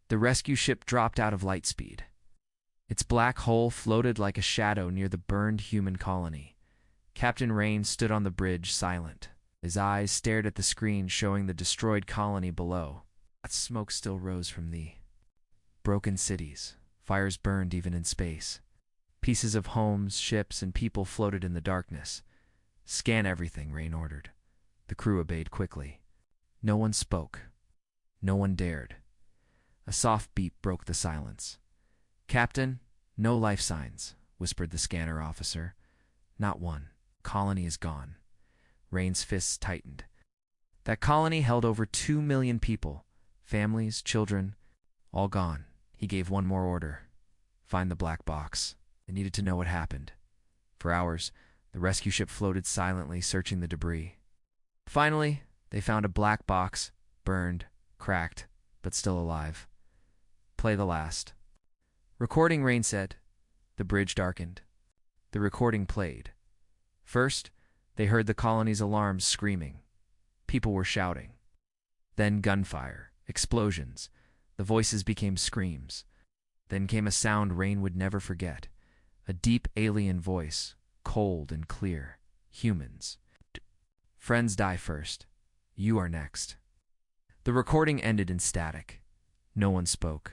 The rescue ship dropped out of light speed. Its black hull floated like a shadow near the burned human colony. Captain Rain stood on the bridge, silent. His eyes stared at the screen showing the destroyed colony below. That smoke still rose from the broken cities. Fires burned even in space. Pieces of homes, ships, and people floated in the darkness. "Scan everything," Rain ordered. The crew obeyed quickly. No one spoke. No one dared. A soft beep broke the silence. "Captain, no life signs," whispered the scanner officer. "Not one. Colony is gone." Rain's fists tightened. That colony held over 2 million people. Families, children, all gone. He gave one more order. "Find the black box." They needed to know what happened. For hours, the rescue ship floated silently, searching the debris. Finally, they found a black box, burned, cracked, but still alive. "Play the last." "Recording," Rain said. The bridge darkened. The recording played. First, they heard the colony's alarms screaming. People were shouting. Then gunfire, explosions. The voices became screams. Then came a sound Rain would never forget. A deep alien voice, cold and clear. "Humans. Friends die first. You are next." The recording ended in static. No one spoke.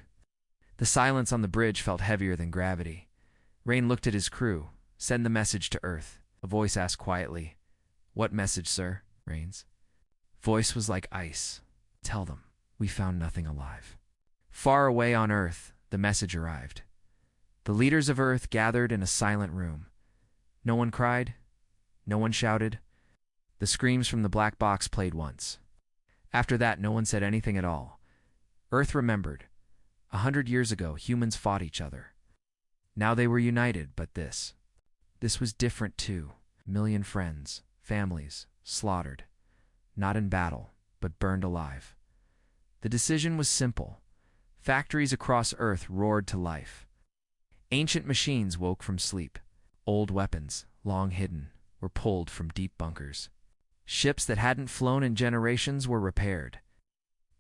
The silence on the bridge felt heavier than gravity. Rain looked at his crew. "Send the message to Earth." A voice asked quietly. "What message, sir?" Rain's voice was like ice. "Tell them we found nothing alive." Far away on Earth, the message arrived. The leaders of Earth gathered in a silent room. No one cried. No one shouted. The screams from the black box played once. After that, no one said anything at all. Earth remembered. 100 years ago, humans fought each other. Now they were united, but this was different too. 1,000,000 friends, families, slaughtered. Not in battle, but burned alive. The decision was simple. Factories across Earth roared to life. Ancient machines woke from sleep. Old weapons, long hidden, were pulled from deep bunkers. Ships that hadn't flown in generations were repaired.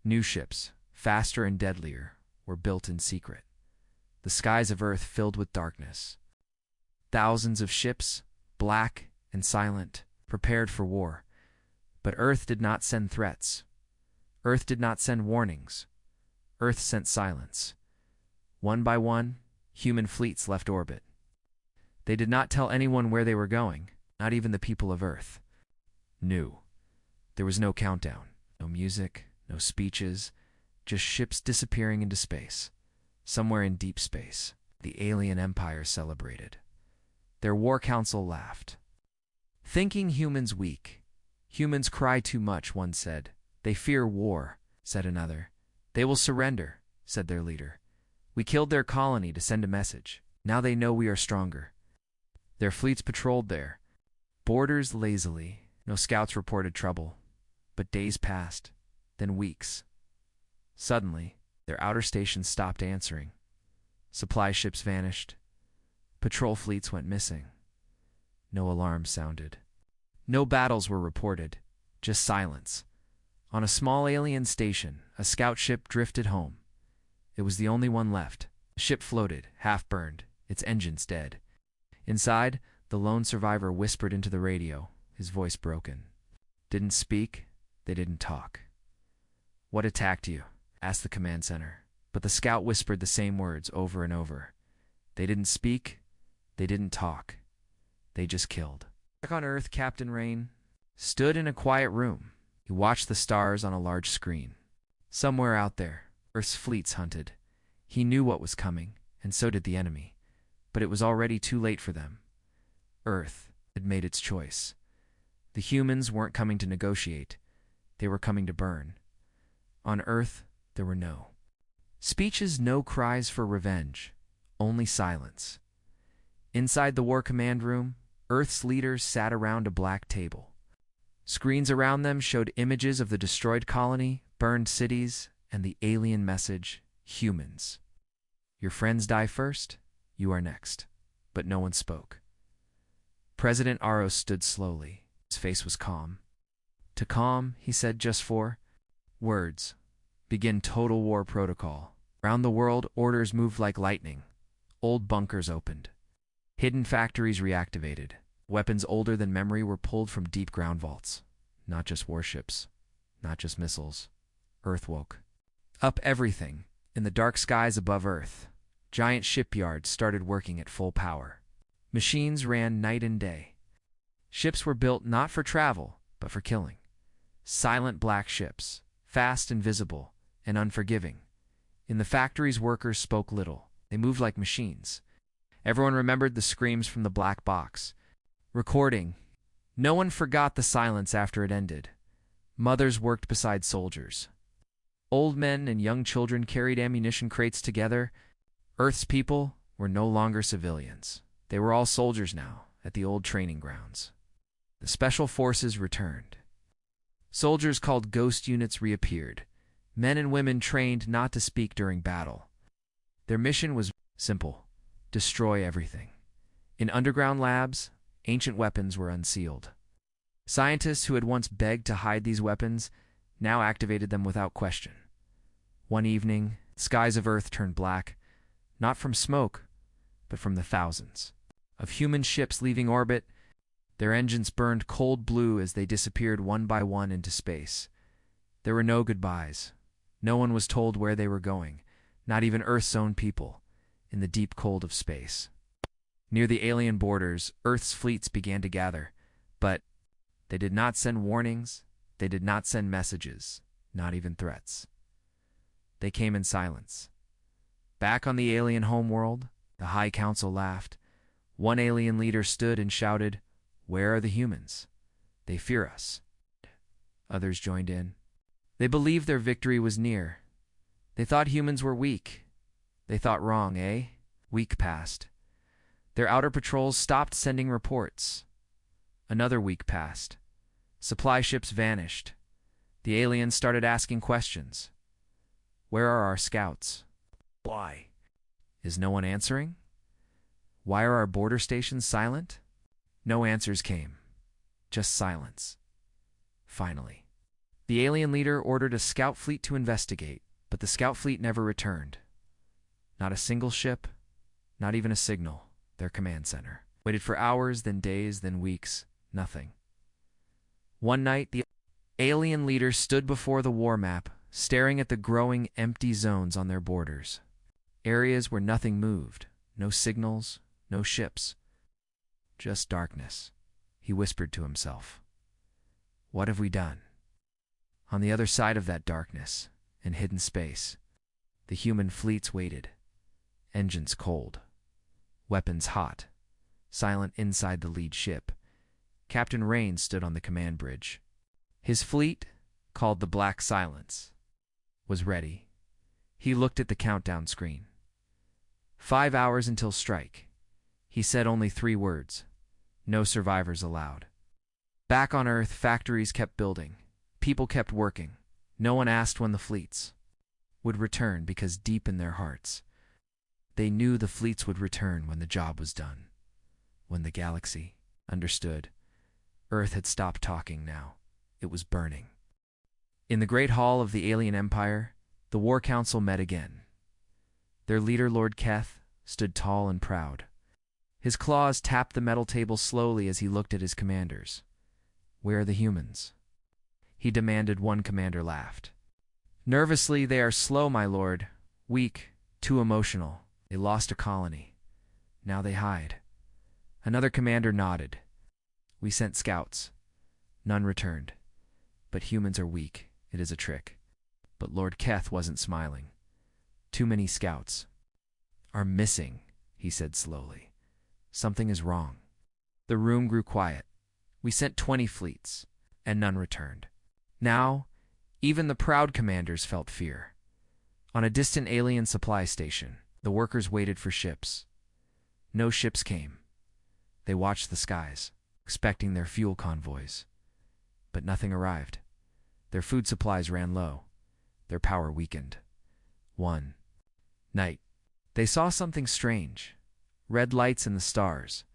New ships, faster and deadlier, were built in secret. The skies of Earth filled with darkness. Thousands of ships, black and silent, prepared for war. But Earth did not send threats. Earth did not send warnings. Earth sent silence. One by one, human fleets left orbit. They did not tell anyone where they were going, not even the people of Earth. Knew. There was no countdown, no music, no speeches, just ships disappearing into space. Somewhere in deep space, the alien empire celebrated. Their war council laughed. "Thinking humans weak. Humans cry too much," one said. "They fear war," said another. "They will surrender," said their leader. "We killed their colony to send a message. Now they know we are stronger." Their fleets patrolled their borders lazily. No scouts reported trouble. But days passed, then weeks. Suddenly, their outer stations stopped answering. Supply ships vanished. Patrol fleets went missing. No alarms sounded. No battles were reported, just silence. On a small alien station, a scout ship drifted home. It was the only one left. The ship floated, half-burned, its engines dead. Inside, the lone survivor whispered into the radio, his voice broken. Didn't speak, they didn't talk. "What attacked you?" asked the command center. But the scout whispered the same words over and over. They didn't speak, they didn't talk. They just killed. Back on Earth, Captain Rain stood in a quiet room. He watched the stars on a large screen. Somewhere out there, Earth's fleets hunted. He knew what was coming, and so did the enemy. But it was already too late for them. Earth had made its choice. The humans weren't coming to negotiate. They were coming to burn. On Earth, there were no speeches, no cries for revenge, only silence. Inside the war command room, Earth's leaders sat around a black table. Screens around them showed images of the destroyed colony, burned cities, and the alien message, "Humans. Your friends die first, you are next." But no one spoke. President Aros stood slowly. His face was calm. "To calm," he said just 4 words. "Begin total war protocol." Around the world, orders moved like lightning. Old bunkers opened. Hidden factories reactivated. Weapons older than memory were pulled from deep ground vaults. Not just warships. Not just missiles. Earth woke up everything. In the dark skies above Earth, giant shipyards started working at full power. Machines ran night and day. Ships were built not for travel, but for killing. Silent black ships, fast and visible, and unforgiving. In the factories, workers spoke little. They moved like machines. Everyone remembered the screams from the black box. Recording. No one forgot the silence after it ended. Mothers worked beside soldiers. Old men and young children carried ammunition crates together. Earth's people were no longer civilians. They were all soldiers now, at the old training grounds. The special forces returned. Soldiers called ghost units reappeared. Men and women trained not to speak during battle. Their mission was simple: destroy everything. In underground labs, ancient weapons were unsealed. Scientists who had once begged to hide these weapons now activated them without question. One evening, skies of Earth turned black, not from smoke, but from the thousands of human ships leaving orbit. Their engines burned cold blue as they disappeared one by one into space. There were no goodbyes. No one was told where they were going, not even Earth's own people, in the deep cold of space. Near the alien borders, Earth's fleets began to gather, but they did not send warnings, they did not send messages, not even threats. They came in silence. Back on the alien homeworld, the High Council laughed. One alien leader stood and shouted, "Where are the humans? They fear us." Others joined in. They believed their victory was near. They thought humans were weak. They thought wrong, eh? Week passed. Their outer patrols stopped sending reports. Another week passed. Supply ships vanished. The aliens started asking questions. Where are our scouts? Why? Is no one answering? Why are our border stations silent? No answers came. Just silence. Finally, the alien leader ordered a scout fleet to investigate, but the scout fleet never returned. Not a single ship, not even a signal. Their command center waited for hours, then days, then weeks. Nothing. One night, the alien leader stood before the war map, staring at the growing empty zones on their borders. Areas where nothing moved. No signals, no ships. Just darkness. He whispered to himself. What have we done? On the other side of that darkness, in hidden space, the human fleets waited. Engines cold. Weapons hot. Silent inside the lead ship. Captain Rain stood on the command bridge. His fleet, called the Black Silence, was ready. He looked at the countdown screen. 5 hours until strike. He said only 3 words. No survivors allowed. Back on Earth, factories kept building. People kept working. No one asked when the fleets would return, because deep in their hearts, they knew the fleets would return when the job was done. When the galaxy understood. Earth had stopped talking now. It was burning. In the great hall of the alien empire, the War Council met again. Their leader, Lord Keth, stood tall and proud. His claws tapped the metal table slowly as he looked at his commanders. Where are the humans? He demanded. One commander laughed. Nervously, they are slow, my lord. Weak, too emotional. They lost a colony. Now they hide. Another commander nodded. We sent scouts. None returned. But humans are weak. It is a trick. But Lord Keth wasn't smiling. Too many scouts are missing, he said slowly. Something is wrong. The room grew quiet. We sent 20 fleets, and none returned. Now, even the proud commanders felt fear. On a distant alien supply station, the workers waited for ships. No ships came. They watched the skies, expecting their fuel convoys. But nothing arrived. Their food supplies ran low. Their power weakened. One night, they saw something strange. Red lights in the stars.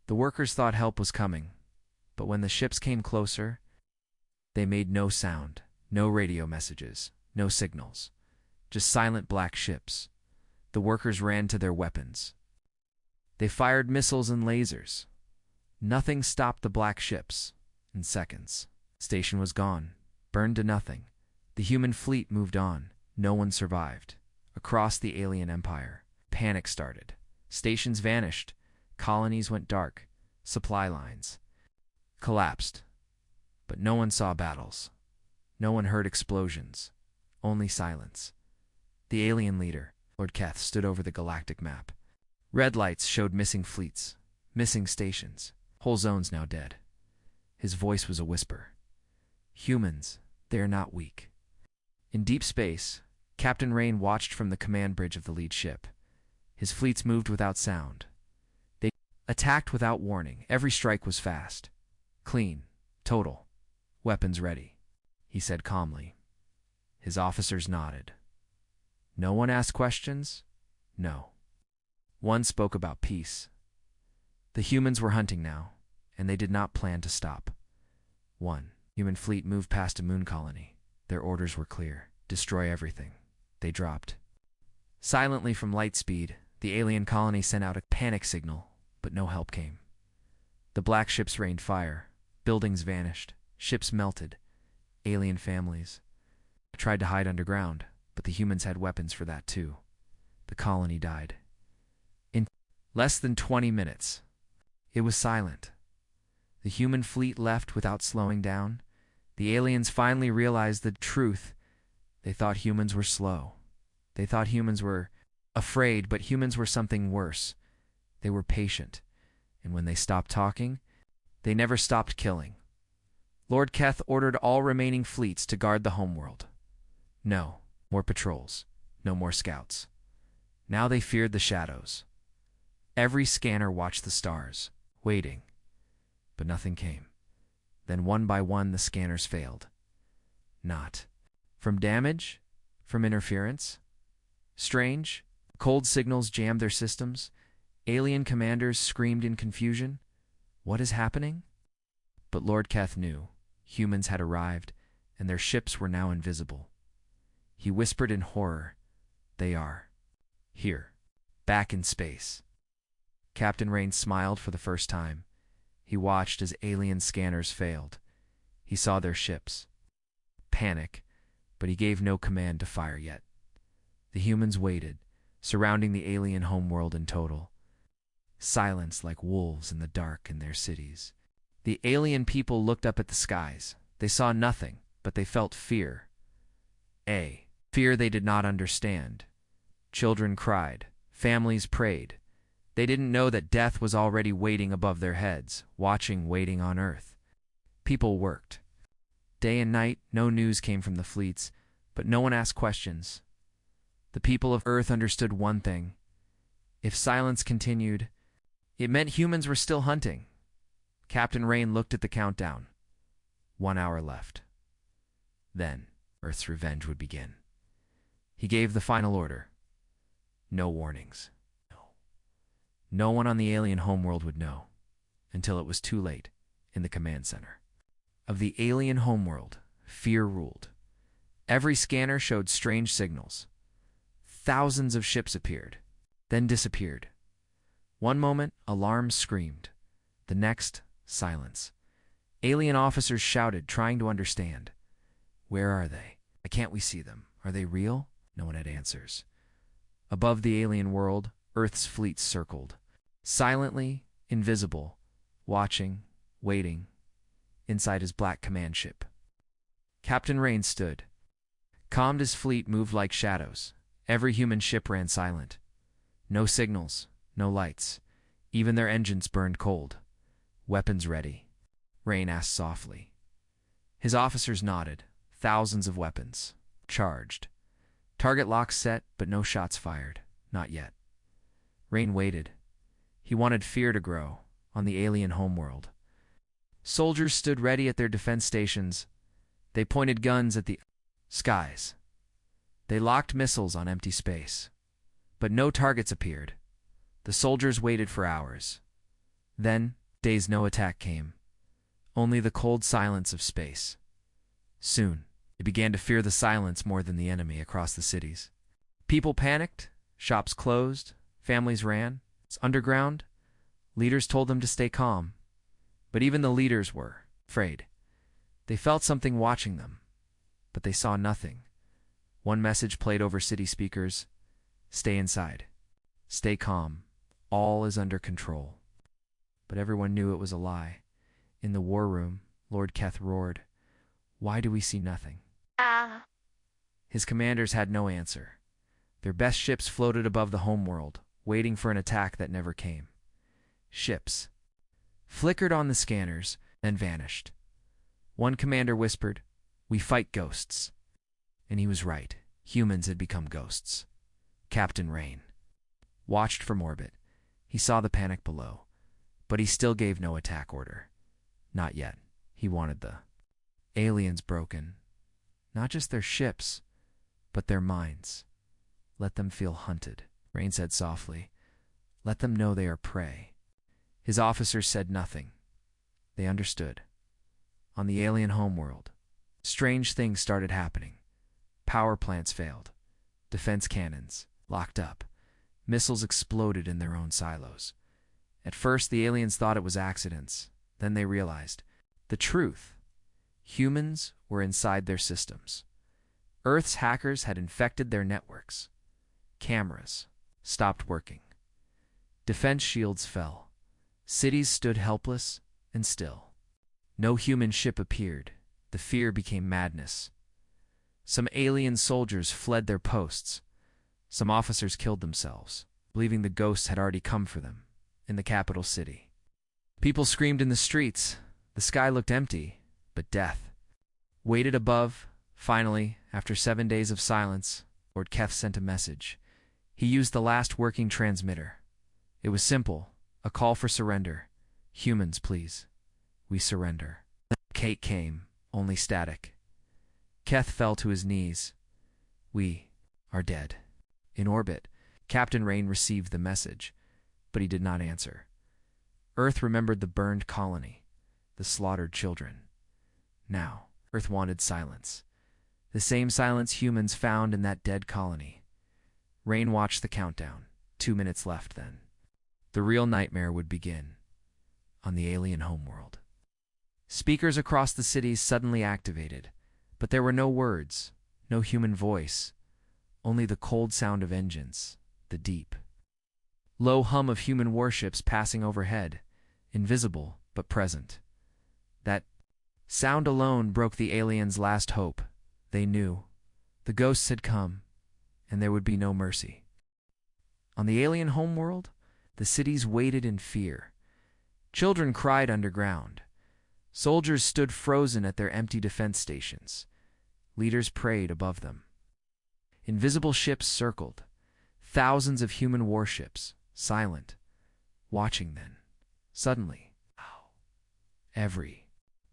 The workers thought help was coming. But when the ships came closer, they made no sound, no radio messages, no signals. just silent black ships. The workers ran to their weapons. They fired missiles and lasers. Nothing stopped the black ships. In seconds, the station was gone, burned to nothing. The human fleet moved on. No one survived. Across the alien empire, panic started. Stations vanished. Colonies went dark. Supply lines collapsed. But no one saw battles. No one heard explosions. Only silence. The alien leader, Lord Keth, stood over the galactic map. Red lights showed missing fleets, missing stations, whole zones now dead. His voice was a whisper. Humans, they are not weak. In deep space, Captain Rain watched from the command bridge of the lead ship. His fleets moved without sound. They attacked without warning. Every strike was fast. Clean. Total. Weapons ready, he said calmly. His officers nodded. No one asked questions? No. One spoke about peace. The humans were hunting now, and they did not plan to stop. One human fleet moved past a moon colony. Their orders were clear. Destroy everything. They dropped. Silently from light speed, the alien colony sent out a panic signal, but no help came. The black ships rained fire. Buildings vanished. Ships melted. Alien families tried to hide underground, but the humans had weapons for that too. The colony died. In less than 20 minutes, it was silent. The human fleet left without slowing down. The aliens finally realized the truth. They thought humans were slow. They thought humans were afraid, but humans were something worse. They were patient, and when they stopped talking, they never stopped killing. Lord Keth ordered all remaining fleets to guard the homeworld. No more patrols, no more scouts. Now they feared the shadows. Every scanner watched the stars, waiting, but nothing came. Then one by one the scanners failed. Not from damage, from interference. Strange, cold signals jammed their systems. Alien commanders screamed in confusion. What is happening? But Lord Keth knew. Humans had arrived, and their ships were now invisible. He whispered in horror, "They are here, back in space." Captain Rain smiled for the first time. He watched as alien scanners failed. He saw their ships. Panic, but he gave no command to fire yet. The humans waited, surrounding the alien homeworld in total. Silence like wolves in the dark in their cities. The alien people looked up at the skies. They saw nothing, but they felt fear. Fear they did not understand. Children cried. Families prayed. They didn't know that death was already waiting above their heads, waiting on Earth. People worked. Day and night, no news came from the fleets, but no one asked questions. The people of Earth understood one thing. If silence continued, it meant humans were still hunting. Captain Rain looked at the countdown. 1 hour left. Then, Earth's revenge would begin. He gave the final order. No warnings. No one on the alien homeworld would know, until it was too late, in the command center. Of the alien homeworld, fear ruled. Every scanner showed strange signals. Thousands of ships appeared, then disappeared. One moment, alarms screamed. The next, silence. Alien officers shouted, trying to understand. Where are they? Why can't we see them? Are they real? No one had answers. Above the alien world, Earth's fleets circled. Silently, invisible, watching, waiting, inside his black command ship. Captain Rain stood. Calmed, his fleet moved like shadows. Every human ship ran silent. No signals, no lights. Even their engines burned cold. Weapons ready. Rain asked softly. His officers nodded. Thousands of weapons. Charged. Target locks set, but no shots fired. Not yet. Rain waited. He wanted fear to grow on the alien homeworld. Soldiers stood ready at their defense stations. They pointed guns at the skies. They locked missiles on empty space. But no targets appeared. The soldiers waited for hours. Then, days no attack came. Only the cold silence of space. Soon, they began to fear the silence more than the enemy across the cities. People panicked, shops closed, families ran. Underground, leaders told them to stay calm. But even the leaders were afraid. They felt something watching them, but they saw nothing. One message played over city speakers: stay inside. Stay calm. All is under control. But everyone knew it was a lie. In the war room, Lord Keth roared, "Why do we see nothing?" His commanders had no answer. Their best ships floated above the homeworld, waiting for an attack that never came. Ships flickered on the scanners, then vanished. One commander whispered, "We fight ghosts." And he was right. Humans had become ghosts. Captain Rain watched from orbit. He saw the panic below, but he still gave no attack order. Not yet. He wanted the aliens broken. Not just their ships, but their minds. Let them feel hunted, Rain said softly. Let them know they are prey. His officers said nothing. They understood. On the alien homeworld, strange things started happening. Power plants failed. Defense cannons locked up. Missiles exploded in their own silos. At first, the aliens thought it was accidents. Then they realized the truth. Humans were inside their systems. Earth's hackers had infected their networks. Cameras stopped working. Defense shields fell. Cities stood helpless and still. No human ship appeared. The fear became madness. Some alien soldiers fled their posts. Some officers killed themselves, believing the ghosts had already come for them in the capital city. People screamed in the streets. The sky looked empty, but death waited above. Finally, after 7 days of silence, Lord Keth sent a message. He used the last working transmitter. It was simple, a call for surrender. Humans, please. We surrender. Kate came, only static. Keth fell to his knees. We are dead. In orbit, Captain Rain received the message, but he did not answer. Earth remembered the burned colony, the slaughtered children. Now, Earth wanted silence. The same silence humans found in that dead colony. Rain watched the countdown. 2 minutes left then. The real nightmare would begin on the alien homeworld. Speakers across the cities suddenly activated, but there were no words, no human voice, only the cold sound of engines, the deep, low hum of human warships passing overhead, invisible but present. That sound alone broke the aliens' last hope. They knew the ghosts had come, and there would be no mercy. On the alien homeworld, the cities waited in fear. Children cried underground. Soldiers stood frozen at their empty defense stations. Leaders prayed above them. Invisible ships circled. Thousands of human warships, silent, watching then. Suddenly, every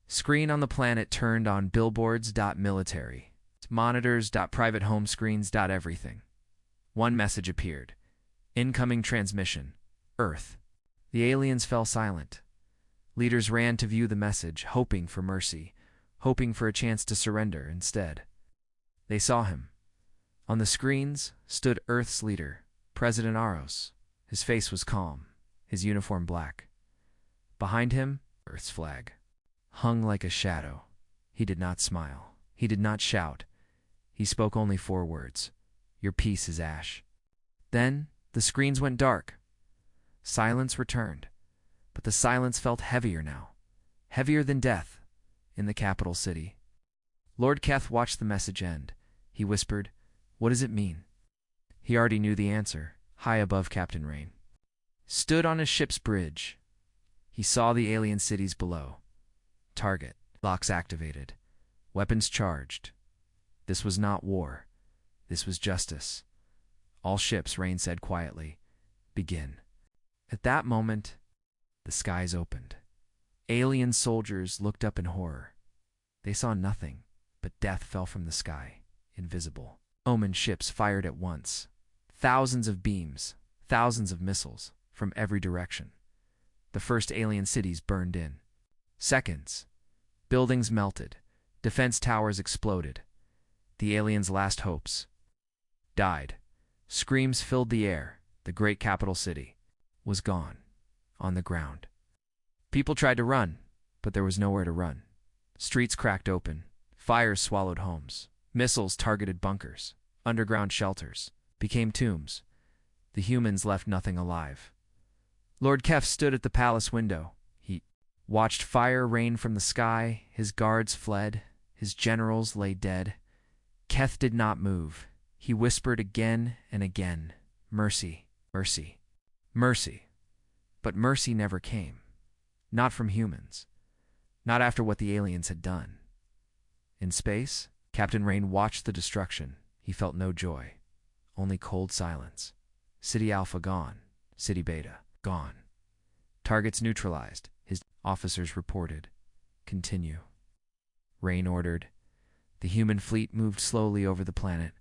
screen on the planet turned on billboards.military, monitors.private home screens.everything. One message appeared. Incoming transmission. Earth. The aliens fell silent. Leaders ran to view the message, hoping for mercy, hoping for a chance to surrender instead. They saw him. On the screens stood Earth's leader, President Aros. His face was calm, his uniform black. Behind him, Earth's flag hung like a shadow. He did not smile. He did not shout. He spoke only 4 words. Your peace is ash. Then the screens went dark. Silence returned, but the silence felt heavier now, heavier than death, in the capital city. Lord Keth watched the message end. He whispered, "What does it mean?" He already knew the answer. High above Captain Rain stood on his ship's bridge. He saw the alien cities below. Target locks activated. Weapons charged. This was not war. This was justice. All ships, Rain said quietly, begin. At that moment, the skies opened. Alien soldiers looked up in horror. They saw nothing, but death fell from the sky, invisible. Omen ships fired at once. Thousands of beams, thousands of missiles, from every direction. The first alien cities burned in. Seconds. Buildings melted. Defense towers exploded. The aliens' last hopes died. Screams filled the air. The great capital city was gone, on the ground. People tried to run, but there was nowhere to run. Streets cracked open. Fires swallowed homes. Missiles targeted bunkers. Underground shelters became tombs. The humans left nothing alive. Lord Kef stood at the palace window. He watched fire rain from the sky. His guards fled. His generals lay dead. Keth did not move. He whispered again and again, "Mercy, mercy, mercy." But mercy never came. Not from humans. Not after what the aliens had done. In space, Captain Rain watched the destruction. He felt no joy, only cold silence. City Alpha gone. City Beta gone. Targets neutralized, his officers reported. Continue. Rain ordered. The human fleet moved slowly over the planet,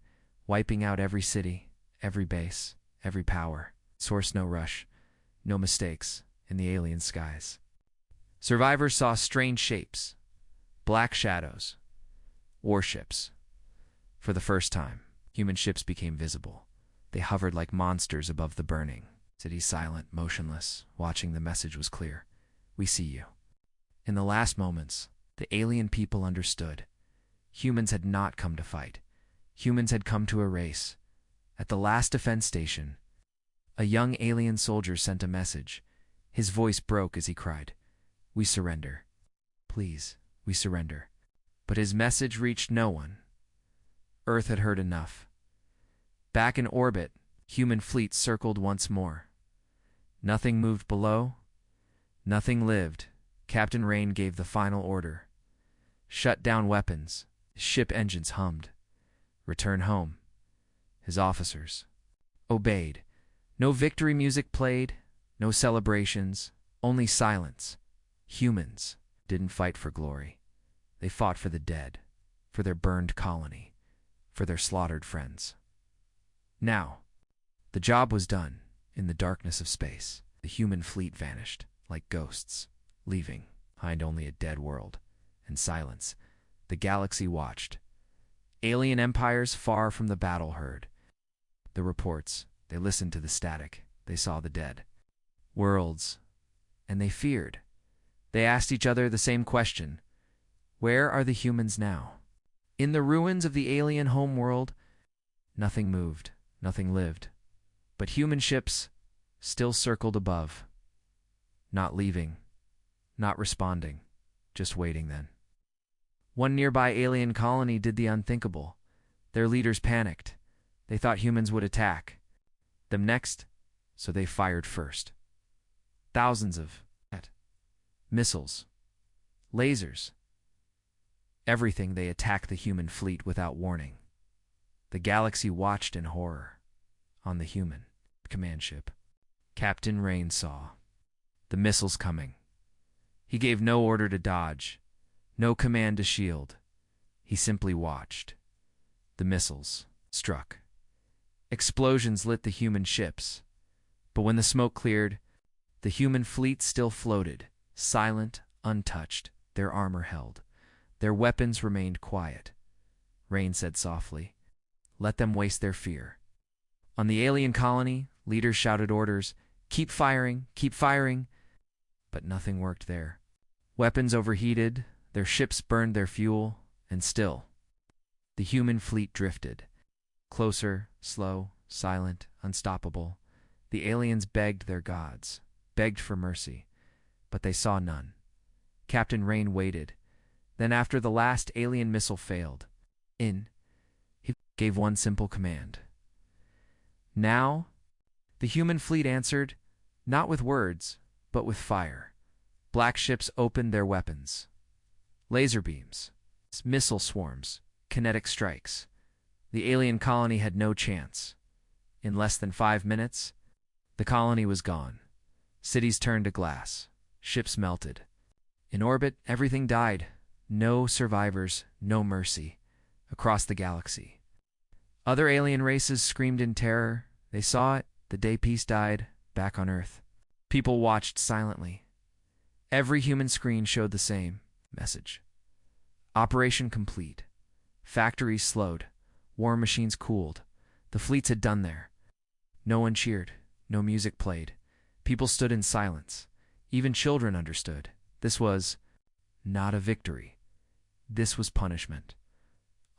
wiping out every city, every base, every power. Source no rush, no mistakes in the alien skies. Survivors saw strange shapes, black shadows, warships. For the first time, human ships became visible. They hovered like monsters above the burning. City silent, motionless, watching. The message was clear. We see you. In the last moments, the alien people understood. Humans had not come to fight. Humans had come to erase. At the last defense station, a young alien soldier sent a message. His voice broke as he cried, "We surrender. Please, we surrender." But his message reached no one. Earth had heard enough. Back in orbit, human fleets circled once more. Nothing moved below. Nothing lived. Captain Rain gave the final order. Shut down weapons. Ship engines hummed. Return home. His officers obeyed. No victory music played. No celebrations. Only silence. Humans didn't fight for glory. They fought for the dead, for their burned colony, for their slaughtered friends. Now, the job was done. In the darkness of space, the human fleet vanished like ghosts, leaving behind only a dead world and silence. The galaxy watched. Alien empires far from the battle heard the reports. They listened to the static. They saw the dead worlds, and they feared. They asked each other the same question. Where are the humans now? In the ruins of the alien homeworld, nothing moved, nothing lived. But human ships still circled above, not leaving, not responding, just waiting then. One nearby alien colony did the unthinkable. Their leaders panicked. They thought humans would attack them next, so they fired first. Thousands of missiles, lasers, everything. They attacked the human fleet without warning. The galaxy watched in horror. On the human command ship, Captain Rain saw the missiles coming. He gave no order to dodge, no command to shield. He simply watched. The missiles struck. Explosions lit the human ships. But when the smoke cleared, the human fleet still floated, silent, untouched, their armor held. Their weapons remained quiet. Rain said softly, "Let them waste their fear." On the alien colony, leaders shouted orders, keep firing, but nothing worked there. Weapons overheated, their ships burned their fuel, and still, the human fleet drifted. Closer, slow, silent, unstoppable. The aliens begged their gods, begged for mercy, but they saw none. Captain Rain waited. Then after the last alien missile failed, he gave one simple command. Now, the human fleet answered, not with words, but with fire. Black ships opened their weapons. Laser beams, missile swarms, kinetic strikes. The alien colony had no chance. In less than 5 minutes, the colony was gone. Cities turned to glass. Ships melted. In orbit, everything died. No survivors, no mercy. Across the galaxy, other alien races screamed in terror. They saw it the day peace died back on Earth. People watched silently. Every human screen showed the same message. Operation complete. Factories slowed. War machines cooled. The fleets had done their No one cheered. No music played. People stood in silence. Even children understood. This was not a victory. This was punishment.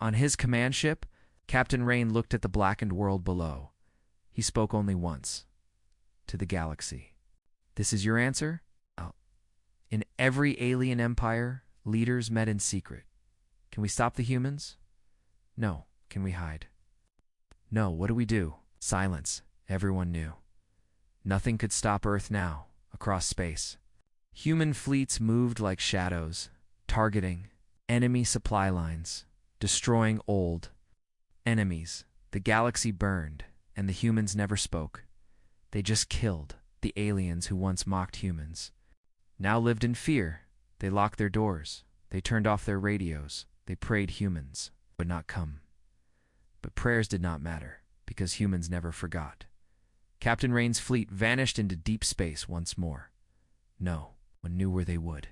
On his command ship, Captain Rain looked at the blackened world below. He spoke only once. To the galaxy. This is your answer? Oh. In every alien empire, leaders met in secret. Can we stop the humans? No. Can we hide? No. What do we do? Silence. Everyone knew. Nothing could stop Earth now, across space. Human fleets moved like shadows, targeting enemy supply lines, destroying old enemies. The galaxy burned, and the humans never spoke. They just killed the aliens who once mocked humans. Now lived in fear. They locked their doors. They turned off their radios. They prayed humans would not come. But prayers did not matter, because humans never forgot. Captain Rain's fleet vanished into deep space once more. No one knew where they would.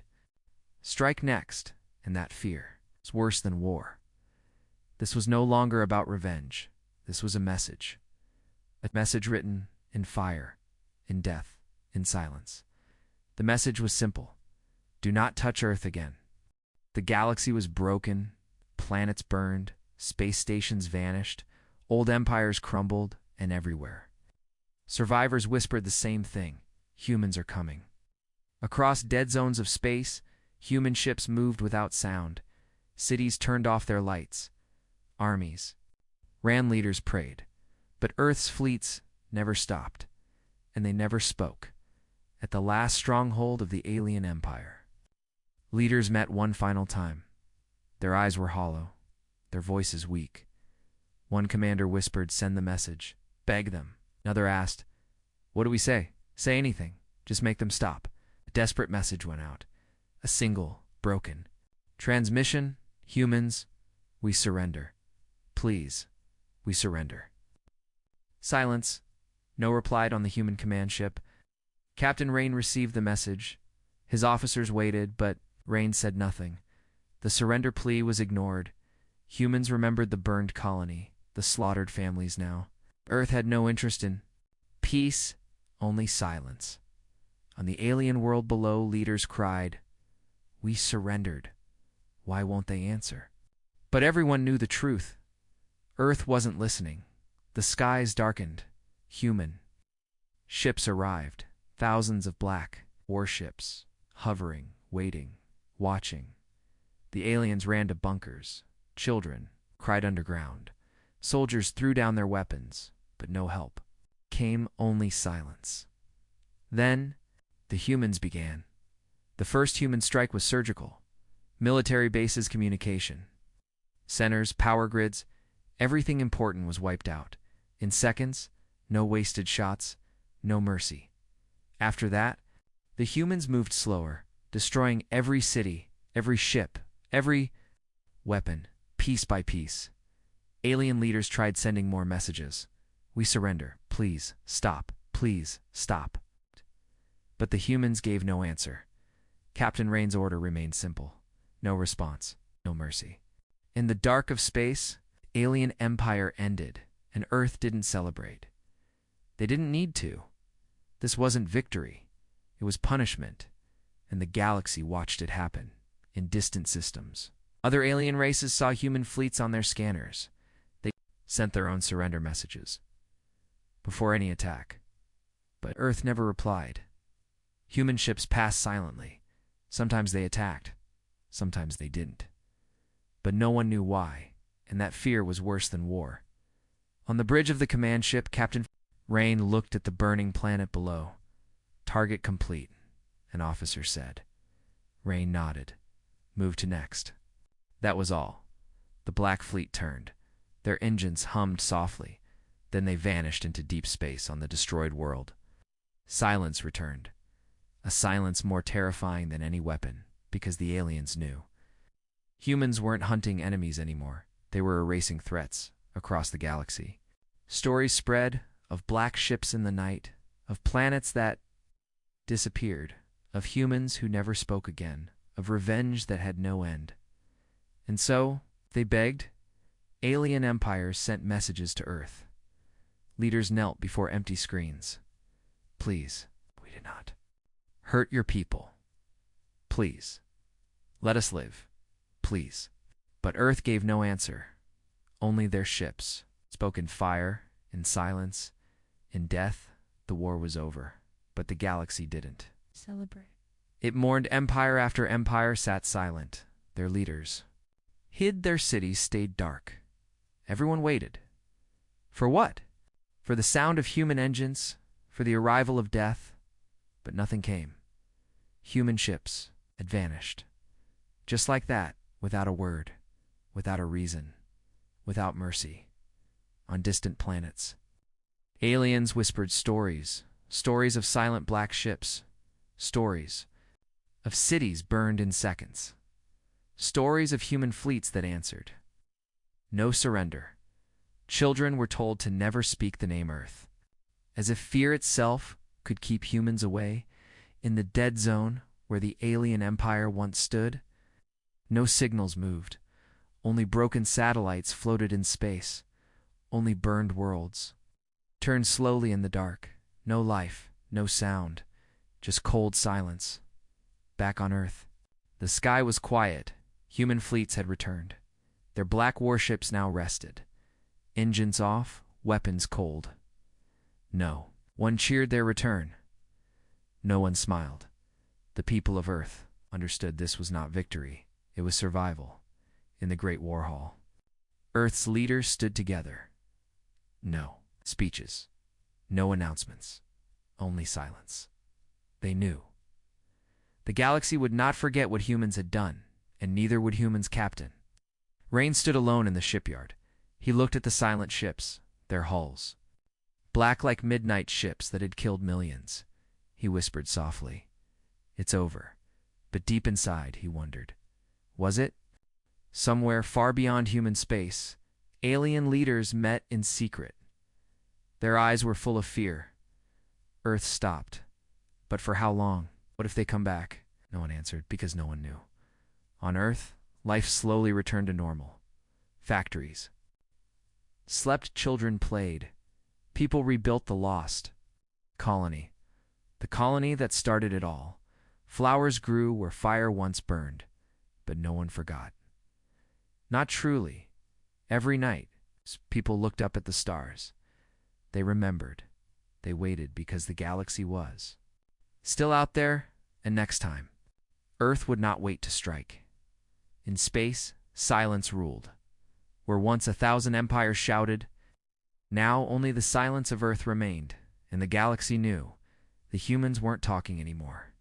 Strike next, and that fear was worse than war. This was no longer about revenge. This was a message. A message written in fire, in death, in silence. The message was simple. Do not touch Earth again. The galaxy was broken, planets burned, space stations vanished, old empires crumbled, and everywhere. Survivors whispered the same thing. Humans are coming. Across dead zones of space, human ships moved without sound. Cities turned off their lights. Armies ran, leaders prayed. But Earth's fleets never stopped, and they never spoke. At the last stronghold of the alien empire, leaders met one final time. Their eyes were hollow, their voices weak. One commander whispered, "Send the message. Beg them." Another asked, "What do we say? Say anything. Just make them stop." A desperate message went out. A single, broken transmission. Humans, we surrender. Please, we surrender. Silence. No reply on the human command ship. Captain Rain received the message. His officers waited, but Rain said nothing. The surrender plea was ignored. Humans remembered the burned colony, the slaughtered families now. Earth had no interest in peace, only silence. On the alien world below, leaders cried, "We surrendered. Why won't they answer?" But everyone knew the truth. Earth wasn't listening. The skies darkened. Human ships arrived. Thousands of black warships, hovering, waiting, watching. The aliens ran to bunkers. Children cried underground. Soldiers threw down their weapons, but no help. Came only silence. Then, the humans began. The first human strike was surgical. Military bases, communication centers, power grids, everything important was wiped out. In seconds, no wasted shots, no mercy. After that, the humans moved slower, destroying every city, every ship, every weapon, piece by piece. Alien leaders tried sending more messages. "We surrender. Please, stop. Please, stop." But the humans gave no answer. Captain Rain's order remained simple. No response, no mercy. In the dark of space, alien empire ended, and Earth didn't celebrate. They didn't need to. This wasn't victory. It was punishment, and the galaxy watched it happen in distant systems. Other alien races saw human fleets on their scanners. They sent their own surrender messages before any attack. But Earth never replied. Human ships passed silently. Sometimes they attacked. Sometimes they didn't. But no one knew why, and that fear was worse than war. On the bridge of the command ship, Captain Rain looked at the burning planet below. "Target complete," an officer said. Rain nodded. "Move to next." That was all. The Black Fleet turned. Their engines hummed softly. Then they vanished into deep space on the destroyed world. Silence returned. A silence more terrifying than any weapon, because the aliens knew. Humans weren't hunting enemies anymore. They were erasing threats across the galaxy. Stories spread of black ships in the night, of planets that disappeared, of humans who never spoke again, of revenge that had no end. And so, they begged. Alien empires sent messages to Earth. Leaders knelt before empty screens. Please, we did not hurt your people. Please, let us live. Please. But Earth gave no answer. Only their ships spoke in fire, in silence, in death. The war was over. But the galaxy didn't Celebrate. It mourned. Empire after empire sat silent. Their leaders hid. Their cities stayed dark. Everyone waited. For what? For the sound of human engines, for the arrival of death. But nothing came. Human ships had vanished. Just like that, without a word, without a reason, without mercy. On distant planets, aliens whispered stories, stories of silent black ships, stories of cities burned in seconds, stories of human fleets that answered. No surrender. Children were told to never speak the name Earth, as if fear itself could keep humans away. In the dead zone where the alien empire once stood, no signals moved. Only broken satellites floated in space. Only burned worlds turned slowly in the dark. No life, no sound, just cold silence. Back on Earth, the sky was quiet. Human fleets had returned. Their black warships now rested. Engines off, weapons cold. No one cheered their return. No one smiled. The people of Earth understood this was not victory. It was survival. In the Great War Hall, Earth's leaders stood together. No speeches, no announcements, only silence. They knew the galaxy would not forget what humans had done, and neither would humans' captain. Rain stood alone in the shipyard. He looked at the silent ships, their hulls, black like midnight ships that had killed millions. He whispered softly, "It's over." But deep inside, he wondered, was it? Somewhere far beyond human space, alien leaders met in secret. Their eyes were full of fear. Earth stopped. But for how long? What if they come back? No one answered, because no one knew. On Earth, life slowly returned to normal. Factories slept, children played. People rebuilt the lost. Colony. The colony that started it all. Flowers grew where fire once burned, but no one forgot. Not truly. Every night, people looked up at the stars. They remembered. They waited because the galaxy was still out there, and next time, Earth would not wait to strike. In space, silence ruled. Where once 1,000 empires shouted, now only the silence of Earth remained, and the galaxy knew the humans weren't talking anymore.